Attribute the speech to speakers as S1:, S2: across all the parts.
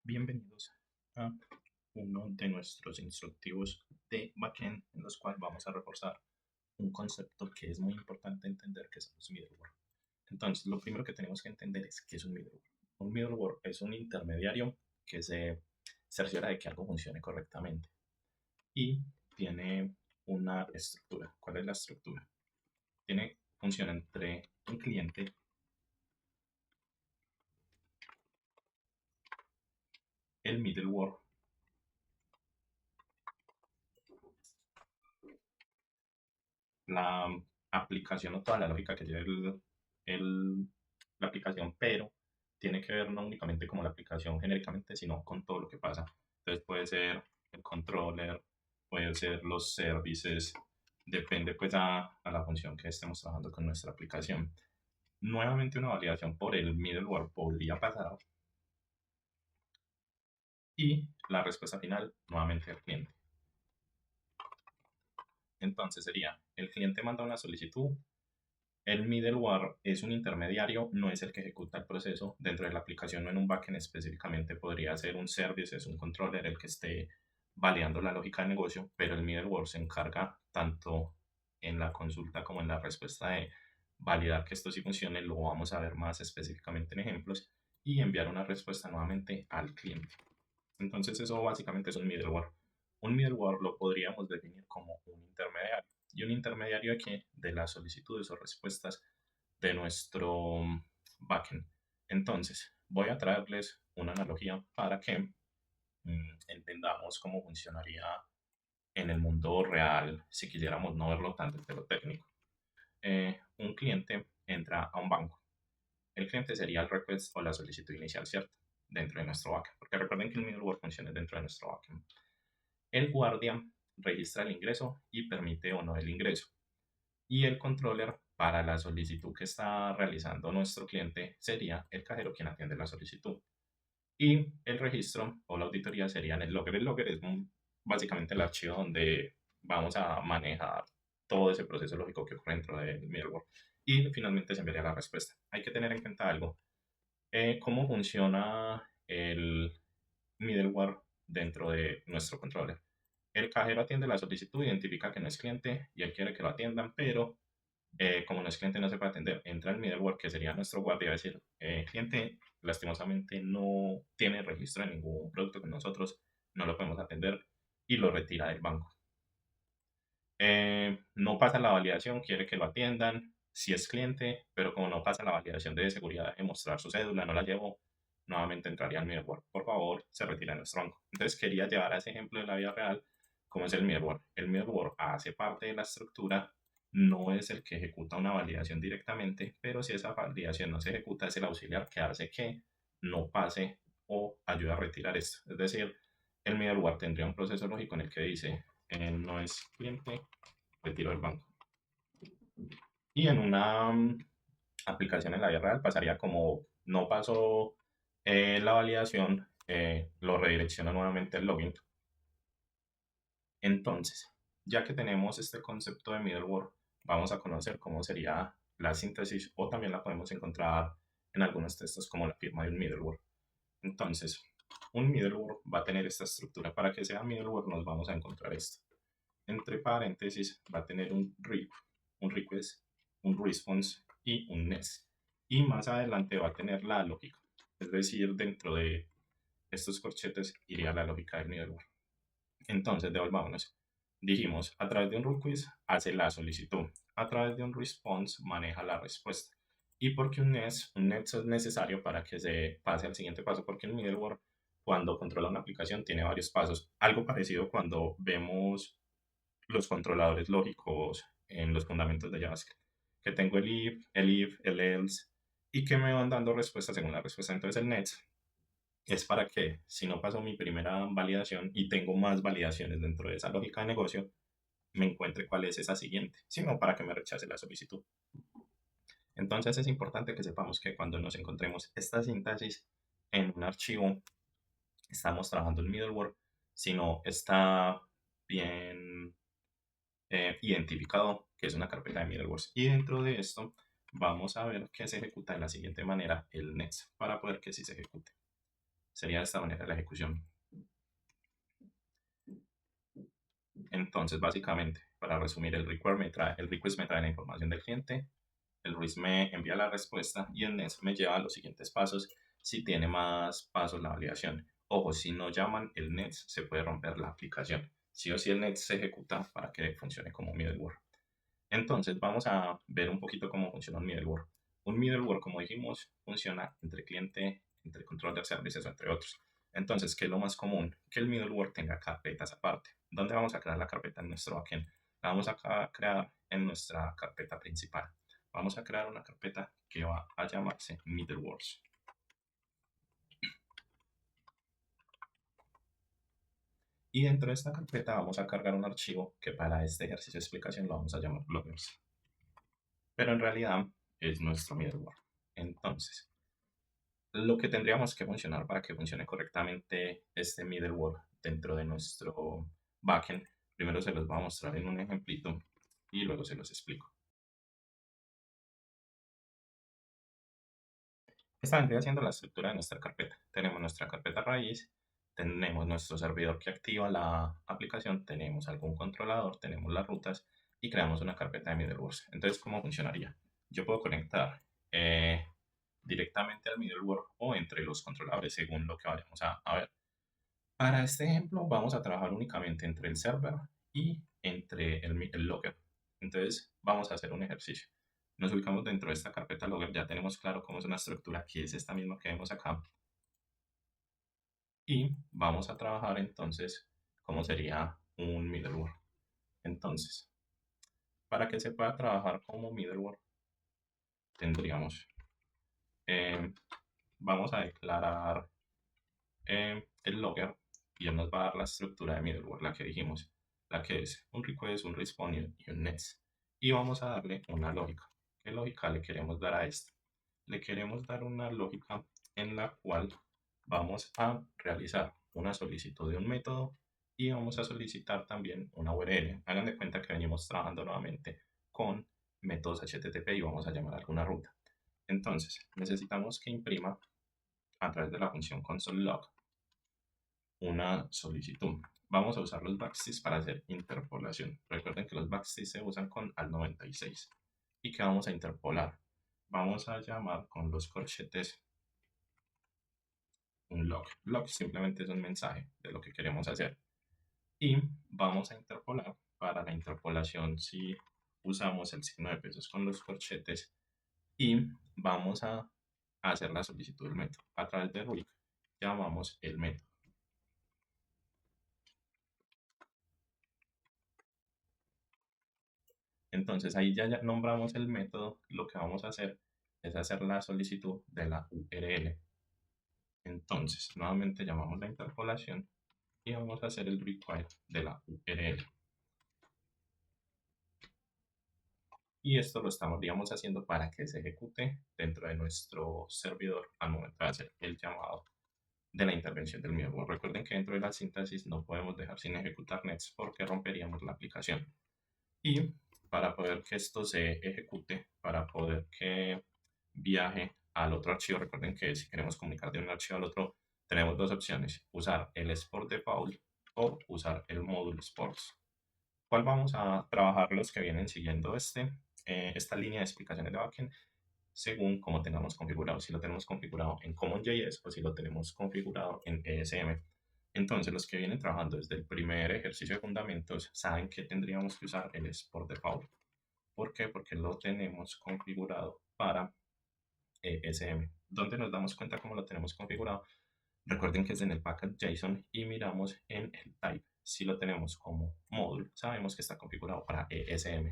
S1: Bienvenidos a uno de nuestros instructivos de backend en los cuales vamos a reforzar un concepto que es muy importante entender, que son los middleware. Entonces, lo primero que tenemos que entender es qué es un middleware. Un middleware es un intermediario que se cerciora de que algo funcione correctamente y tiene una estructura. ¿Cuál es la estructura? Tiene función entre un cliente, el middleware, la aplicación o toda la lógica que lleva la aplicación, pero tiene que ver no únicamente como la aplicación genéricamente, sino con todo lo que pasa. Entonces puede ser el controller, puede ser los services, depende pues a la función que estemos trabajando con nuestra aplicación. Nuevamente una validación por el middleware podría pasar y la respuesta final nuevamente al cliente. Entonces sería, el cliente manda una solicitud. El middleware es un intermediario, no es el que ejecuta el proceso dentro de la aplicación, no en un backend específicamente, podría ser un service, es un controller el que esté validando la lógica de negocio, pero el middleware se encarga tanto en la consulta como en la respuesta de validar que esto sí funcione, lo vamos a ver más específicamente en ejemplos, y enviar una respuesta nuevamente al cliente. Entonces eso básicamente es un middleware. Un middleware lo podríamos definir como un intermediario. ¿Y un intermediario aquí de las solicitudes o respuestas de nuestro backend? Entonces, voy a traerles una analogía para que entendamos cómo funcionaría en el mundo real si quisiéramos no verlo tanto desde lo técnico. Un cliente entra a un banco. El cliente sería el request o la solicitud inicial, ¿cierto? Dentro de nuestro backend. Porque recuerden que el middleware funciona dentro de nuestro backend. El guardia registra el ingreso y permite o no el ingreso. Y el controller para la solicitud que está realizando nuestro cliente sería el cajero quien atiende la solicitud. Y el registro o la auditoría sería en el logger. El logger es básicamente el archivo donde vamos a manejar todo ese proceso lógico que ocurre dentro del middleware. Y finalmente se enviaría la respuesta. Hay que tener en cuenta algo. ¿Cómo funciona el middleware dentro de nuestro controller? El cajero atiende la solicitud, identifica que no es cliente y él quiere que lo atiendan, pero como no es cliente no se puede atender. Entra el middleware, que sería nuestro guardia, a decir, cliente lastimosamente no tiene registro de ningún producto con nosotros, no lo podemos atender y lo retira del banco. No pasa la validación, quiere que lo atiendan, si es cliente, pero como no pasa la validación de seguridad de mostrar su cédula, no la llevo, nuevamente entraría al middleware. Por favor, se retira de nuestro banco. Entonces quería llevar a ese ejemplo de la vida real, cómo es el middleware. El middleware hace parte de la estructura, no es el que ejecuta una validación directamente, pero si esa validación no se ejecuta, es el auxiliar que hace que no pase o ayuda a retirar esto. Es decir, el middleware tendría un proceso lógico en el que dice, no es cliente, retiro del banco. Y en una aplicación en la vida real pasaría como no pasó la validación, lo redirecciona nuevamente al login. Entonces, ya que tenemos este concepto de middleware, vamos a conocer cómo sería la síntesis o también la podemos encontrar en algunos textos como la firma de un middleware. Entonces, un middleware va a tener esta estructura. Para que sea middleware nos vamos a encontrar esto. Entre paréntesis va a tener un request, un response y un next. Y más adelante va a tener la lógica. Es decir, dentro de estos corchetes iría la lógica del middleware. Entonces, devolvámonos. Dijimos, a través de un request hace la solicitud. A través de un response maneja la respuesta. ¿Y por qué un next? Un next es necesario para que se pase al siguiente paso, porque el middleware, cuando controla una aplicación, tiene varios pasos. Algo parecido cuando vemos los controladores lógicos en los fundamentos de JavaScript. Que tengo el else, y que me van dando respuestas según la respuesta. Entonces el next es para que, si no paso mi primera validación y tengo más validaciones dentro de esa lógica de negocio, me encuentre cuál es esa siguiente, sino para que me rechace la solicitud. Entonces es importante que sepamos que cuando nos encontremos esta síntesis en un archivo, estamos trabajando el middleware, si no está bien identificado, que es una carpeta de middlewares. Y dentro de esto vamos a ver que se ejecuta de la siguiente manera el next para poder que sí se ejecute. Sería de esta manera la ejecución. Entonces, básicamente, para resumir, el request me trae la información del cliente, el REST me envía la respuesta y el next me lleva a los siguientes pasos si tiene más pasos la validación. Ojo, si no llaman el next, se puede romper la aplicación. Sí o sí el next se ejecuta para que funcione como middleware. Entonces, vamos a ver un poquito cómo funciona un middleware. Un middleware, como dijimos, funciona entre cliente, entre controller services o entre otros. Entonces, ¿qué es lo más común? Que el middleware tenga carpetas aparte. ¿Dónde vamos a crear la carpeta en nuestro backend? La vamos a crear en nuestra carpeta principal. Vamos a crear una carpeta que va a llamarse middlewares. Y dentro de esta carpeta vamos a cargar un archivo que para este ejercicio de explicación lo vamos a llamar loggers. Pero en realidad es nuestro middleware. Entonces, lo que tendríamos que funcionar para que funcione correctamente este middleware dentro de nuestro backend, primero se los voy a mostrar en un ejemplito y luego se los explico. Esta vendría siendo la estructura de nuestra carpeta. Tenemos nuestra carpeta raíz, tenemos nuestro servidor que activa la aplicación, tenemos algún controlador, tenemos las rutas y creamos una carpeta de middlewares. Entonces, ¿cómo funcionaría? Yo puedo conectar directamente al middleware o entre los controladores según lo que vayamos a ver. Para este ejemplo vamos a trabajar únicamente entre el server y entre el logger. Entonces vamos a hacer un ejercicio. Nos ubicamos dentro de esta carpeta logger, ya tenemos claro cómo es una estructura que es esta misma que vemos acá. Y vamos a trabajar entonces cómo sería un middleware. Entonces, para que se pueda trabajar como middleware, tendríamos, eh, vamos a declarar el logger y él nos va a dar la estructura de middleware, la que dijimos, la que es un request, un response y un next. Y vamos a darle una lógica. ¿Qué lógica le queremos dar a esto? Le queremos dar una lógica en la cual vamos a realizar una solicitud de un método y vamos a solicitar también una URL. Hagan de cuenta que venimos trabajando nuevamente con métodos HTTP y vamos a llamar alguna ruta. Entonces, necesitamos que imprima a través de la función console.log una solicitud. Vamos a usar los backsticks para hacer interpolación. Recuerden que los backsticks se usan con al96. ¿Y que vamos a interpolar? Vamos a llamar con los corchetes un log. Log simplemente es un mensaje de lo que queremos hacer. Y vamos a interpolar. Para la interpolación, si usamos el signo de pesos con los corchetes y vamos a hacer la solicitud del método. A través de RUIC llamamos el método. Entonces ahí ya nombramos el método, lo que vamos a hacer es hacer la solicitud de la URL. Entonces nuevamente llamamos la interpolación y vamos a hacer el require de la URL. Y esto lo estaríamos haciendo para que se ejecute dentro de nuestro servidor al momento de hacer el llamado de la intervención del middleware. Recuerden que dentro de la síntesis no podemos dejar sin ejecutar nets porque romperíamos la aplicación. Y para poder que esto se ejecute, para poder que viaje al otro archivo, recuerden que si queremos comunicar de un archivo al otro, tenemos dos opciones, usar el export default o usar el módulo sports. ¿Cuál vamos a trabajar los que vienen siguiendo esta línea de explicaciones de backend? Según cómo tengamos configurado, si lo tenemos configurado en CommonJS o si lo tenemos configurado en ESM. Entonces, los que vienen trabajando desde el primer ejercicio de fundamentos saben que tendríamos que usar el export default. ¿Por qué? Porque lo tenemos configurado para ESM. ¿Dónde nos damos cuenta cómo lo tenemos configurado? Recuerden que es en el package JSON y miramos en el type. Si lo tenemos como módulo, sabemos que está configurado para ESM.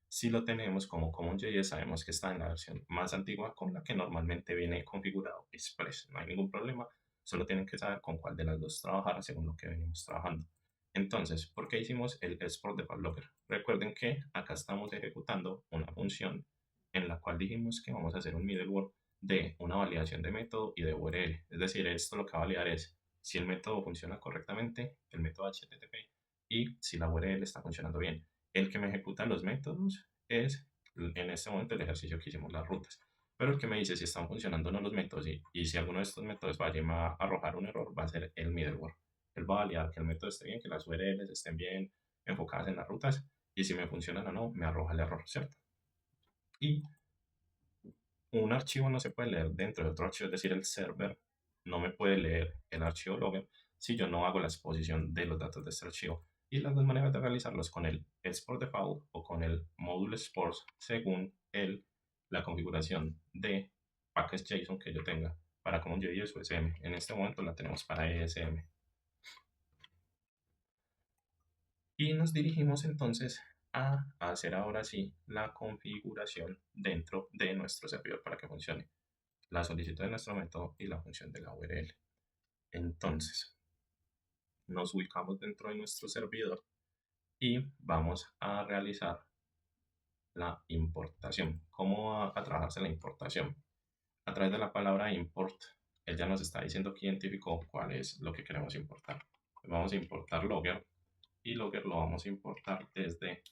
S1: Si lo tenemos como CommonJS, sabemos que está en la versión más antigua con la que normalmente viene configurado Express. No hay ningún problema, solo tienen que saber con cuál de las dos trabajar según lo que venimos trabajando. Entonces, ¿por qué hicimos el export de logger? Recuerden que acá estamos ejecutando una función en la cual dijimos que vamos a hacer un middleware de una validación de método y de URL. Es decir, esto lo que va a validar es si el método funciona correctamente, el método HTTP, y si la URL está funcionando bien. El que me ejecuta los métodos es en este momento el ejercicio que hicimos las rutas. pero el que me dice si están funcionando o no los métodos y si alguno de estos métodos va a arrojar un error, va a ser el middleware. Él va a validar que el método esté bien, que las URLs estén bien enfocadas en las rutas y si me funcionan o no, me arroja el error, ¿cierto? Y un archivo no se puede leer dentro de otro archivo, es decir, el server no me puede leer el archivo logger si yo no hago la exposición de los datos de este archivo. Y las dos maneras de realizarlo es con el export default o con el module exports según la configuración de package.json que yo tenga para CommonJS y USM. En este momento la tenemos para ESM. Y nos dirigimos entonces a hacer ahora sí la configuración dentro de nuestro servidor para que funcione la solicitud de nuestro método y la función de la URL. Entonces, nos ubicamos dentro de nuestro servidor y vamos a realizar la importación. ¿Cómo va a trabajarse la importación? A través de la palabra import, él ya nos está diciendo que identificó cuál es lo que queremos importar. Vamos a importar logger y logger lo vamos a importar desde,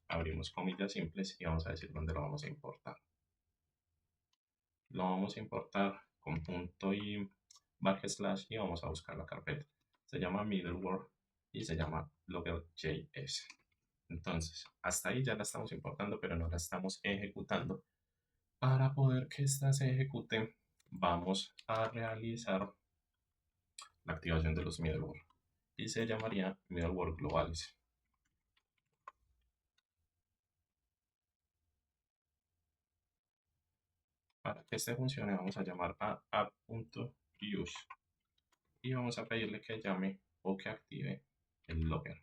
S1: abrimos comillas simples y vamos a decir dónde lo vamos a importar. Lo vamos a importar con punto y backslash y vamos a buscar la carpeta. Se llama middleware y se llama logger.js. Entonces, hasta ahí ya la estamos importando, pero no la estamos ejecutando. Para poder que esta se ejecute, vamos a realizar la activación de los middleware y se llamaría middleware globales. Para que este funcione, vamos a llamar a app.use y vamos a pedirle que llame o que active el logger.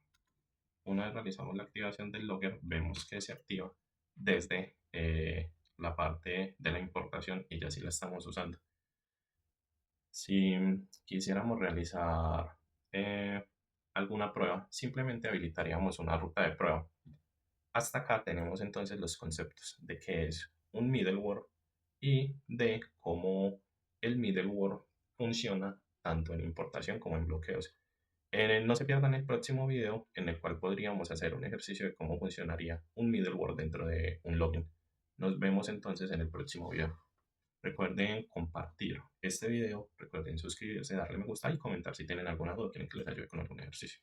S1: Una vez realizamos la activación del logger, vemos que se activa desde la parte de la importación y ya sí la estamos usando. Si quisiéramos realizar alguna prueba, simplemente habilitaríamos una ruta de prueba. Hasta acá tenemos entonces los conceptos de qué es un middleware y de cómo el middleware funciona tanto en importación como en bloqueos. No se pierdan el próximo video en el cual podríamos hacer un ejercicio de cómo funcionaría un middleware dentro de un login. Nos vemos entonces en el próximo video. Recuerden compartir este video, recuerden suscribirse, darle me gusta y comentar si tienen alguna duda o quieren que les ayude con algún ejercicio.